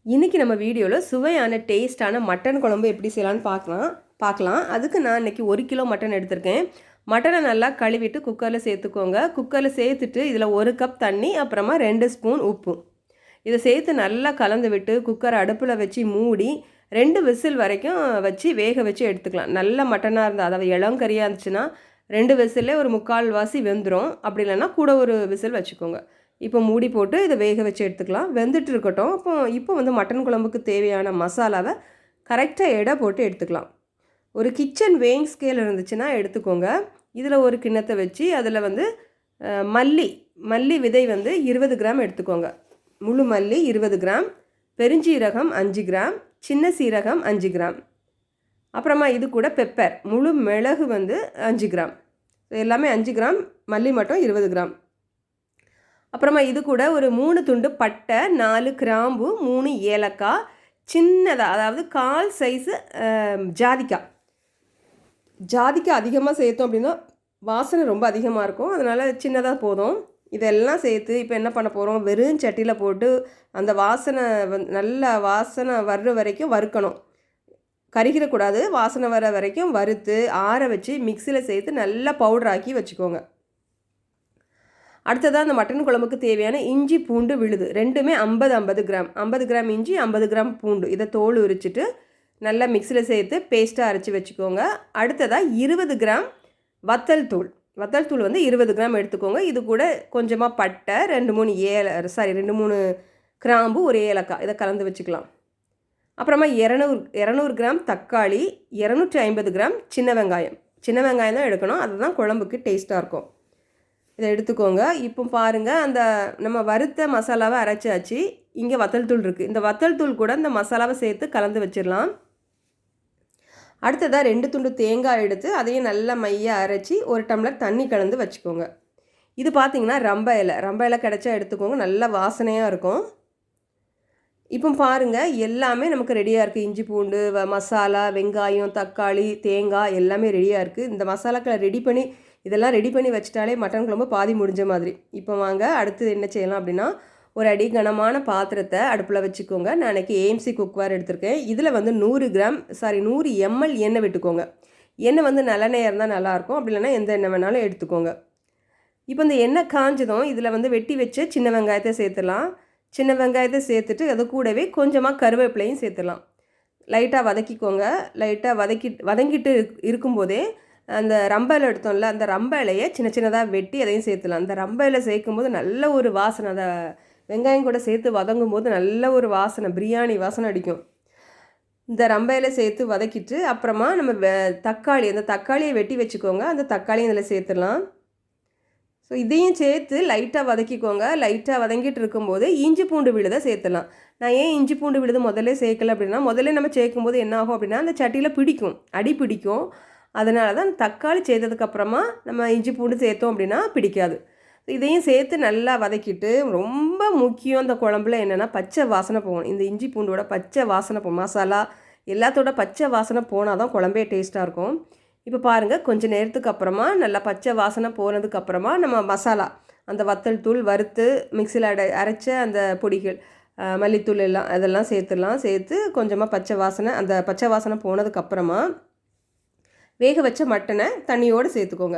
இன்றைக்கி நம்ம வீடியோவில் சுவையான டேஸ்ட்டான மட்டன் குழம்பு எப்படி செய்யலான்னு பார்க்கலாம். அதுக்கு நான் இன்றைக்கி 1 கிலோ மட்டன் எடுத்திருக்கேன். மட்டனை நல்லா கழுவிட்டு குக்கரில் சேர்த்துக்கோங்க. குக்கரில் சேர்த்துட்டு இதில் 1 கப் தண்ணி, அப்புறமா 2 ஸ்பூன் உப்பு இதை சேர்த்து நல்லா கலந்து விட்டு குக்கரை அடுப்பில் வச்சு மூடி 2 விசில் வரைக்கும் வச்சு வேக வச்சு எடுத்துக்கலாம். நல்ல மட்டனாக இருந்தால், அதாவது இளங்கறியாக இருந்துச்சுன்னா 2 விசிலே ஒரு 3/4 வாசி வெந்துடும். அப்படி இல்லைன்னா கூட ஒரு விசில் வச்சுக்கோங்க. இப்போ மூடி போட்டு இதை வேக வச்சு எடுத்துக்கலாம். வெந்துட்டு இருக்கட்டும். இப்போ வந்து மட்டன் குழம்புக்கு தேவையான மசாலாவை கரெக்டாக எடை போட்டு எடுத்துக்கலாம். ஒரு கிச்சன் வேயிங் ஸ்கேல் இருந்துச்சுன்னா எடுத்துக்கோங்க. இதில் ஒரு கிண்ணத்தை வச்சு அதில் வந்து மல்லி விதை வந்து 20 கிராம் எடுத்துக்கோங்க. முழு மல்லி 20 கிராம், பெருஞ்சீரகம் 5 கிராம், சின்ன சீரகம் 5 கிராம், அப்புறமா இது கூட பெப்பர், முழு மிளகு வந்து 5 கிராம். எல்லாமே 5 கிராம், மல்லி மட்டும் 20 கிராம். அப்புறமா இது கூட ஒரு 3 துண்டு பட்டை, 4 கிராம்பு, 3 ஏலக்காய், சின்னதாக, அதாவது 1/4 சைஸு ஜாதிக்காய் அதிகமாக சேர்த்தோம் அப்படின்னா வாசனை ரொம்ப அதிகமாக இருக்கும். அதனால் சின்னதாக போதும். இதெல்லாம் சேர்த்து இப்போ என்ன பண்ண போகிறோம், வெறும் சட்டியில் போட்டு அந்த வாசனை நல்ல வாசனை வர்ற வரைக்கும் வறுக்கணும். கருகிடக்கூடாது. வாசனை வர வரைக்கும் வறுத்து ஆற வச்சு மிக்சியில் சேர்த்து நல்லா பவுடராக்கி வச்சுக்கோங்க. அடுத்ததாக அந்த மட்டன் குழம்புக்கு தேவையான இஞ்சி பூண்டு விழுது ரெண்டுமே 50 கிராம். 50 கிராம் இஞ்சி, 50 கிராம் பூண்டு, இதை தோல் உரிச்சிட்டு நல்லா மிக்சியில் சேர்த்து பேஸ்ட்டாக அரைச்சி வச்சுக்கோங்க. அடுத்ததாக 20 கிராம் வத்தல் தூள் வந்து 20 கிராம் எடுத்துக்கோங்க. இது கூட கொஞ்சமாக பட்டை, 2-3 கிராம்பு, ஒரு ஏலக்காய், இதை கலந்து வச்சுக்கலாம். அப்புறமா 200 கிராம் தக்காளி, 250 கிராம் சின்ன வெங்காயம் தான் எடுக்கணும். அதுதான் குழம்புக்கு டேஸ்ட்டாக இருக்கும். இதை எடுத்துக்கோங்க. இப்போ பாருங்கள், அந்த நம்ம வறுத்த மசாலாவை அரைச்சாச்சு. இங்கே வத்தல் தூள் இருக்குது. இந்த வத்தல் தூள் கூட இந்த மசாலாவை சேர்த்து கலந்து வச்சிடலாம். அடுத்ததாக 2 துண்டு தேங்காய் எடுத்து அதையும் நல்லா மையாக அரைச்சி 1 டம்ளர் தண்ணி கலந்து வச்சுக்கோங்க. இது பார்த்திங்கன்னா ரம்ப இலை கிடச்சா எடுத்துக்கோங்க. நல்ல வாசனையாக இருக்கும். இப்போ பாருங்கள், எல்லாமே நமக்கு ரெடியாக இருக்குது. இஞ்சி பூண்டு மசாலா, வெங்காயம், தக்காளி, தேங்காய் எல்லாமே ரெடியாக இருக்குது. இந்த மசாலாக்களை இதெல்லாம் ரெடி பண்ணி வச்சிட்டாலே மட்டன் குழம்பு பாதி முடிஞ்ச மாதிரி. இப்போ வாங்க அடுத்து என்ன செய்யலாம் அப்படின்னா, ஒரு அடி கனமான பாத்திரத்தை அடுப்பில் வச்சுக்கோங்க. நான் அன்றைக்கி ஏஎம்சி குக்வேர் எடுத்திருக்கேன். இதில் வந்து 100 ml எண்ணெய் விட்டுக்கோங்க. எண்ணெய் வந்து நல்லெண்ணெய் இருந்தால் நல்லாயிருக்கும். அப்படி இல்லைன்னா எந்த எண்ணெய் வேணாலும் எடுத்துக்கோங்க. இப்போ இந்த எண்ணெய் காஞ்சதும் இதில் வந்து வெட்டி வச்சு சின்ன வெங்காயத்தை சேர்த்துடலாம். சின்ன வெங்காயத்தை சேர்த்துட்டு அது கூடவே கொஞ்சமாக கருவேப்பிலையும் சேர்த்துடலாம். லைட்டாக வதக்கிக்கோங்க. லைட்டாக வதங்கிட்டு இருக்கும்போதே அந்த ரம்ப இலை எடுத்தோம்ல, அந்த ரம்ப இலையை சின்னதாக வெட்டி அதையும் சேர்த்துலாம். அந்த ரம்ப இலை சேர்க்கும்போது நல்ல ஒரு வாசனை, அந்த வெங்காயம் கூட சேர்த்து வதங்கும் போது நல்ல ஒரு வாசனை, பிரியாணி வாசனை அடிக்கும். இந்த ரம்ப இலை சேர்த்து வதக்கிட்டு அப்புறமா நம்ம அந்த தக்காளியை வெட்டி வச்சுக்கோங்க. அந்த தக்காளியும் இதில் சேர்த்துடலாம். ஸோ இதையும் சேர்த்து லைட்டாக வதக்கிக்கோங்க. லைட்டாக வதங்கிட்டு இருக்கும்போது இஞ்சி பூண்டு விழுதை சேர்த்துலாம். நான் ஏன் இஞ்சி பூண்டு விழுது முதல்ல சேர்க்கலை அப்படின்னா, முதல்ல நம்ம சேர்க்கும்போது என்ன ஆகும் அப்படின்னா, அந்த சட்டியில் அடி பிடிக்கும். அதனால தான் தக்காளி சேர்த்ததுக்கப்புறமா நம்ம இஞ்சி பூண்டு சேர்த்தோம் அப்படின்னா பிடிக்காது. இதையும் சேர்த்து நல்லா வதக்கிட்டு, ரொம்ப முக்கியம் இந்த குழம்புல என்னென்னா பச்சை வாசனை போகணும். இந்த இஞ்சி பூண்டோட பச்சை வாசனை மசாலா எல்லாத்தோட பச்சை வாசனை போனால் தான் குழம்பே டேஸ்ட்டாக இருக்கும். இப்போ பாருங்கள், கொஞ்சம் நேரத்துக்கு அப்புறமா நல்லா பச்சை வாசனை போனதுக்கப்புறமா நம்ம மசாலா, அந்த வத்தல் தூள் வறுத்து மிக்சியில் அரைச்ச அந்த பொடிகள், மல்லித்தூள் அதெல்லாம் சேர்த்துடலாம். சேர்த்து கொஞ்சமாக அந்த பச்சை வாசனை போனதுக்கப்புறமா வேக வச்ச மட்டனை தண்ணியோடு சேர்த்துக்கோங்க.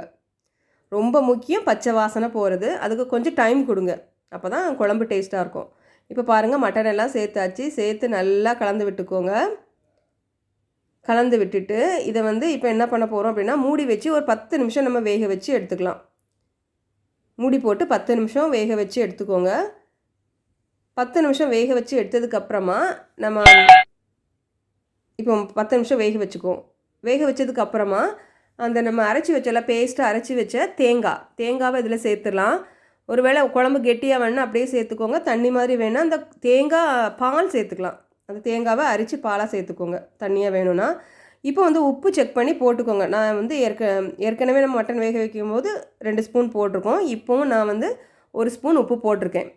ரொம்ப முக்கியம் பச்சை வாசனை போகிறது. அதுக்கு கொஞ்சம் டைம் கொடுங்க. அப்போ தான் குழம்பு டேஸ்ட்டாக இருக்கும். இப்போ பாருங்கள், மட்டன் எல்லாம் சேர்த்தாச்சு. சேர்த்து நல்லா கலந்து விட்டுக்கோங்க. கலந்து விட்டுட்டு இதை வந்து இப்போ என்ன பண்ண போகிறோம் அப்படின்னா, மூடி வச்சு ஒரு 10 நிமிஷம் நம்ம வேக வச்சு எடுத்துக்கலாம். மூடி போட்டு 10 நிமிஷம் வேக வச்சு எடுத்துக்கோங்க. 10 நிமிஷம் வேக வச்சு எடுத்ததுக்கப்புறமா நம்ம இப்போ 10 நிமிஷம் வேக வச்சதுக்கப்புறமா அந்த நம்ம பேஸ்ட்டை அரைச்சி வச்ச தேங்காவை இதில் சேர்த்துடலாம். ஒருவேளை குழம்பு கெட்டியாக வேணுன்னா அப்படியே சேர்த்துக்கோங்க. தண்ணி மாதிரி வேணால் அந்த தேங்காய் பால் சேர்த்துக்கலாம். அந்த தேங்காவை அரைச்சி பாலாக சேர்த்துக்கோங்க தண்ணியாக வேணும்னா. இப்போ வந்து உப்பு செக் பண்ணி போட்டுக்கோங்க. நான் வந்து ஏற்கனவே நம்ம மட்டன் வேக வைக்கும்போது 2 ஸ்பூன் போட்டிருக்கோம். இப்போவும் நான் வந்து 1 ஸ்பூன் உப்பு போட்டிருக்கேன்.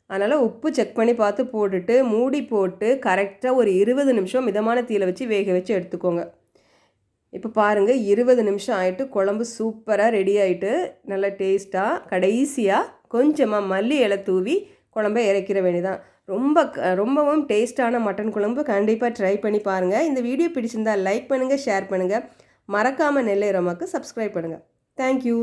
அதனால் உப்பு செக் பண்ணி பார்த்து போட்டுட்டு மூடி போட்டு கரெக்டாக ஒரு 20 நிமிஷம் மிதமான தீயில வச்சு வேக வச்சு எடுத்துக்கோங்க. இப்போ பாருங்கள், 20 நிமிஷம் ஆகிட்டு குழம்பு சூப்பராக ரெடி ஆகிட்டு நல்லா டேஸ்ட்டாக. கடைசியாக கொஞ்சமாக மல்லி இலை தூவி குழம்பை இறக்கிற வேண்டியதான். ரொம்பவும் டேஸ்ட்டான மட்டன் குழம்பு கண்டிப்பாக ட்ரை பண்ணி பாருங்கள். இந்த வீடியோ பிடிச்சிருந்தால் லைக் பண்ணுங்கள், ஷேர் பண்ணுங்கள். மறக்காமல் நெல்லை அரோமாக்கு சப்ஸ்கிரைப் பண்ணுங்கள். தேங்க்யூ.